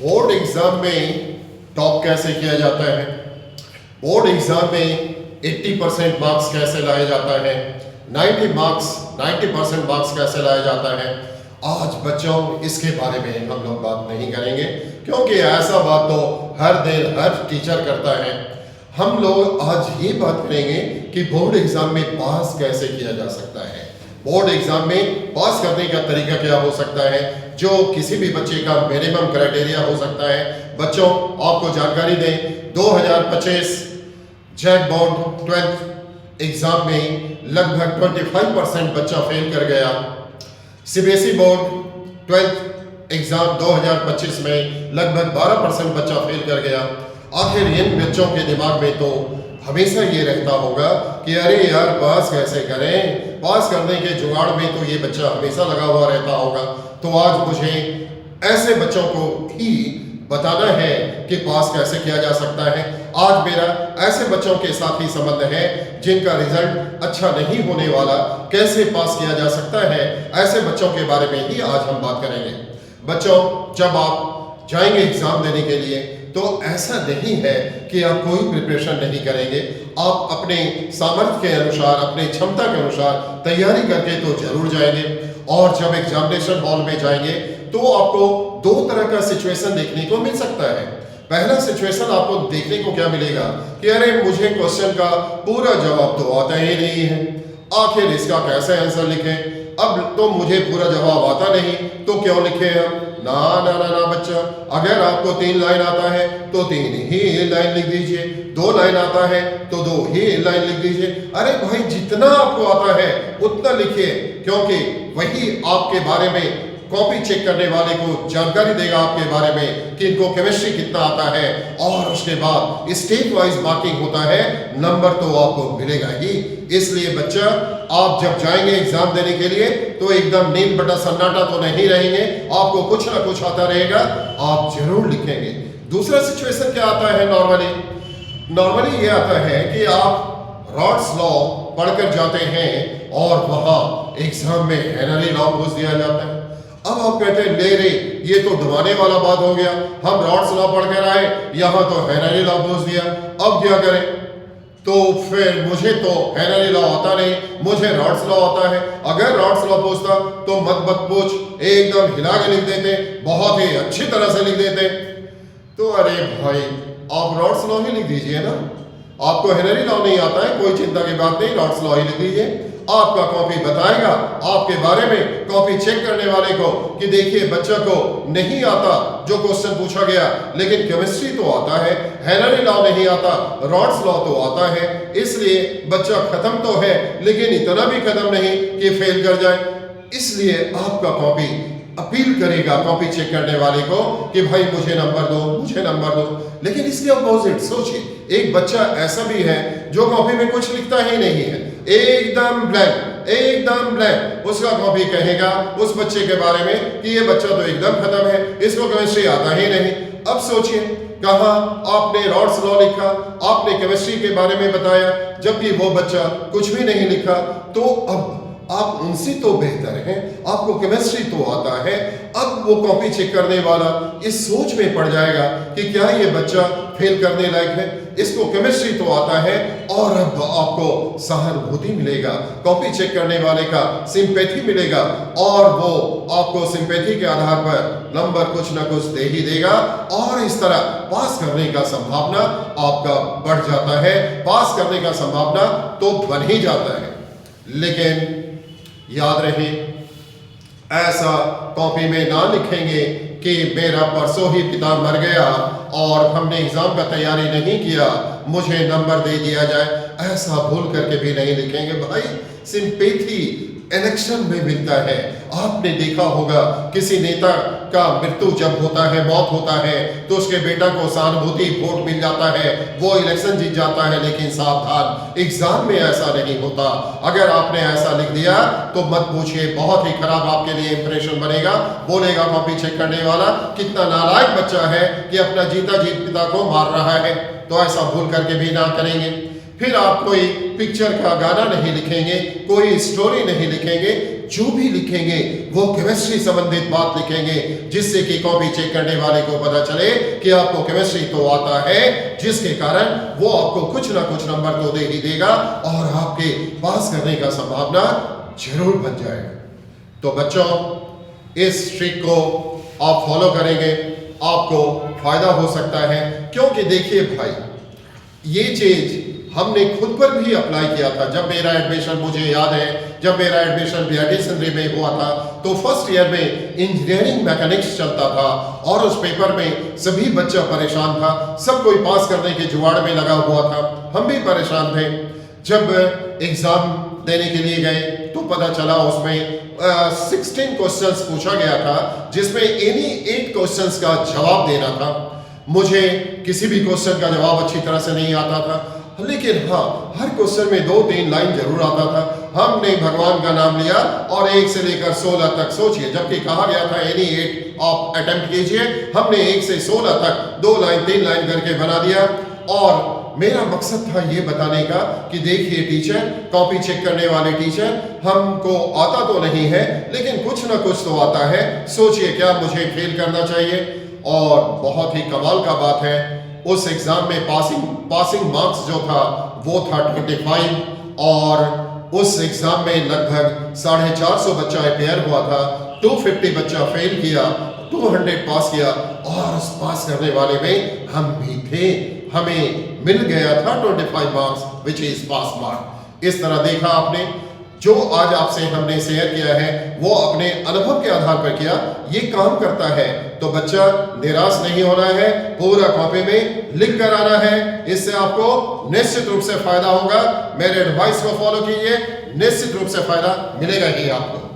Board exam में top कैसे किया जाता है, बोर्ड एग्जाम में 80% मार्क्स कैसे लाया जाता है, 90% मार्क्स कैसे लाया जाता है। आज बच्चों इसके बारे में हम लोग बात नहीं करेंगे, क्योंकि ऐसा बात तो हर दिन हर टीचर करता है। हम लोग आज ये बात करेंगे कि बोर्ड एग्जाम में पास कैसे किया जा सकता है, बोर्ड एग्जाम में पास करने का तरीका क्या हो सकता है, जो किसी भी बच्चे का मिनिमम क्राइटेरिया हो सकता है। बच्चों आपको जानकारी दें, 2025 जैक बोर्ड 12th एग्जाम में लगभग 25% बच्चा फेल कर गया। सीबीएसई बोर्ड 12th एग्जाम 2025 में लगभग 12% बच्चा फेल कर गया। आखिर इन बच्चों के दिमाग में तो हमेशा ये रहता होगा कि अरे यार पास कैसे करें, पास करने के जुगाड़ में तो ये बच्चा हमेशा लगा हुआ रहता होगा। तो आज मुझे ऐसे बच्चों को ही बताना है कि पास कैसे किया जा सकता है। आज मेरा ऐसे बच्चों के साथ ही संबंध है जिनका रिजल्ट अच्छा नहीं होने वाला, कैसे पास किया जा सकता है, ऐसे बच्चों के बारे में ही आज हम बात करेंगे। बच्चों जब आप जाएंगे एग्जाम देने के लिए तो ऐसा नहीं है कि आप कोई प्रिपरेशन नहीं करेंगे, आप अपने सामर्थ्य के अनुसार, अपने क्षमता के अनुसार तैयारी करके तो जरूर जाएंगे। और जब एग्जामिनेशन हॉल में जाएंगे तो आपको दो तरह का सिचुएशन देखने को मिल सकता है। पहला सिचुएशन आपको देखने को क्या मिलेगा कि अरे मुझे क्वेश्चन का पूरा जवाब तो आता ही नहीं है, आखिर इसका कैसे आंसर लिखें, अब तो मुझे पूरा जवाब आता नहीं तो क्यों लिखे हम। ना ना ना ना बच्चा, अगर आपको 3 लाइन आता है तो 3 ही लाइन लिख दीजिए, 2 लाइन आता है तो 2 ही लाइन लिख दीजिए। अरे भाई जितना आपको आता है उतना लिखिए, क्योंकि वही आपके बारे में कॉपी चेक करने वाले को जानकारी देगा आपके बारे में कि इनको केमिस्ट्री कितना आता है। और उसके बाद स्टेट वाइज मार्किंग होता है, नंबर तो आपको मिलेगा ही। इसलिए बच्चा आप जब जाएंगे एग्जाम देने के लिए तो एकदम नील बटा सन्नाटा तो नहीं रहेंगे, आपको कुछ ना कुछ आता रहेगा, आप जरूर लिखेंगे। दूसरा सिचुएशन क्या आता है, नॉर्मली ये आता है कि आप रॉड्स लॉ पढ़कर जाते हैं और वहां एग्जाम में हेनरी लॉ पूछ दिया जाता है। अब आप कहते हैं ले रे ये तो डुबाने वाला बात हो गया, हम रॉड्स लॉ पढ़कर आए, यहां तो हेनरी लॉ पूछ दिया, अब क्या करें। तो फिर मुझे तो हेनरी लॉ आता नहीं, मुझे रॉड्स लॉ आता है। अगर रॉड्स लॉ पूछता तो मत पूछ, एकदम हिला के लिख देते, बहुत ही अच्छी तरह से लिख देते। तो अरे भाई आप रॉड्स लॉ ही लिख दीजिए ना, आपको हेनरी लॉ नहीं आता है, कोई चिंता की बात नहीं, रॉड्स लॉ ही लिख दीजिए। आपका कॉपी बताएगा आपके बारे में, कॉपी चेक करने वाले को, कि देखिए बच्चा को नहीं आता जो क्वेश्चन पूछा गया, लेकिन केमिस्ट्री तो आता है, हेनरी लॉ नहीं आता, रॉड्स लॉ तो आता है, इसलिए बच्चा खत्म तो है लेकिन इतना भी खत्म नहीं कि फेल कर जाए। इसलिए आपका कॉपी अपील करेगा कॉपी चेक करने वाले को कि भाई मुझे नंबर दो, मुझे नंबर दो। लेकिन इसके अपोजिट सोचिए, एक बच्चा ऐसा भी है जो कॉपी में कुछ लिखता ही नहीं है, एकदम ब्लैंक, एकदम ब्लैंक। उसका कॉपी कहेगा उस बच्चे के बारे में कि ये बच्चा तो एकदम खत्म है, इसको केमिस्ट्री आता ही नहीं। अब सोचिए, कहा आपने रॉड्स लॉ लिखा, आपने केमिस्ट्री के बारे में बताया, जबकि वो बच्चा कुछ भी नहीं लिखा। तो अब आप उनसे तो बेहतर हैं, आपको केमिस्ट्री तो आता है। अब वो कॉपी चेक करने वाला इस सोच में पड़ जाएगा कि क्या ये बच्चा फेल करने लायक है, इसको केमिस्ट्री तो आता है। और अब आपको सहानुभूति मिलेगा, कॉपी चेक करने वाले का सिंपैथी मिलेगा, और वो आपको सिंपैथी के आधार पर नंबर कुछ ना कुछ दे ही देगा। और इस तरह पास करने का संभावना आपका बढ़ जाता है, पास करने का संभावना तो बन ही जाता है। लेकिन याद रहे, ऐसा कॉपी में ना लिखेंगे कि मेरा परसों ही पिता मर गया और हमने एग्जाम का तैयारी नहीं किया, मुझे नंबर दे दिया जाए, ऐसा भूल करके भी नहीं लिखेंगे। भाई सिंपैथी इलेक्शन में मिलता है। आपने देखा होगा किसी नेता का मृत्यु जब होता है, मौत होता है, तो उसके बेटा को सहानुभूति वोट मिल जाता है, वो इलेक्शन जीत जाता है। लेकिन सावधान, एग्जाम में ऐसा नहीं होता। अगर आपने ऐसा लिख दिया तो मत पूछिए, बहुत ही खराब आपके लिए इंप्रेशन बनेगा। बोलेगा कॉपी चेक करने वाला कितना नालायक बच्चा है कि अपना जीता जीत पिता को मार रहा है। तो ऐसा भूल करके भी ना करेंगे। फिर आप कोई पिक्चर का गाना नहीं लिखेंगे, कोई स्टोरी नहीं लिखेंगे, जो भी लिखेंगे वो केमिस्ट्री संबंधित बात लिखेंगे, जिससे कि कॉपी चेक करने वाले को पता चले कि आपको केमिस्ट्री तो आता है, जिसके कारण वो आपको कुछ ना कुछ नंबर तो दे ही देगा और आपके पास करने का संभावना जरूर बन जाएगा। तो बच्चों, इस ट्रिक को आप फॉलो करेंगे, आपको फायदा हो सकता है। क्योंकि देखिए भाई, ये चीज हमने खुद पर भी अप्लाई किया था। जब मेरा एडमिशन, मुझे याद है, जब मेरा एडमिशन बीआरडी सिंदरी में हुआ था तो फर्स्ट ईयर में इंजीनियरिंग मैकेनिक्स चलता था और उस पेपर में सभी बच्चा परेशान था, सब कोई पास करने के जुगाड़ में लगा हुआ था, हम भी परेशान थे। जब एग्जाम देने के लिए गए तो पता चला उसमें 16 क्वेश्चंस पूछा गया था, जिसमें एनी 8 क्वेश्चंस का जवाब देना था। मुझे किसी भी क्वेश्चन का जवाब अच्छी तरह से नहीं आता था, लेकिन हाँ, हर क्वेश्चन में 2-3 लाइन जरूर आता था। हमने भगवान का नाम लिया और 1 से लेकर 16 तक सोचिए, जबकि कहा गया था एनी 8 आप अटेम्प्ट कीजिए, हमने 1 से 16 तक 2 लाइन 3 लाइन करके बना दिया। और मेरा मकसद था ये बताने का कि देखिए टीचर, कॉपी चेक करने वाले टीचर, हमको आता तो नहीं है लेकिन कुछ ना कुछ तो आता है, सोचिए क्या मुझे फेल करना चाहिए। और बहुत ही कमाल का बात है, उस एग्जाम में पासिंग मार्क्स जो था वो था 25 और उस एग्जाम में लगभग 450 बच्चा अपेयर हुआ था, 250 बच्चा फेल किया, 200 पास किया और उस पास करने वाले में हम भी थे। हमें मिल गया था 25 marks which is pass mark. इस तरह देखा आपने, जो आज आपसे हमने शेयर किया है वो अपने अनुभव के आधार पर किया, ये काम करता है। तो बच्चा निराश नहीं होना है, पूरा कॉपी में लिख कर आना है, इससे आपको निश्चित रूप से फायदा होगा। मेरे एडवाइस को फॉलो कीजिए, निश्चित रूप से फायदा मिलेगा ही आपको।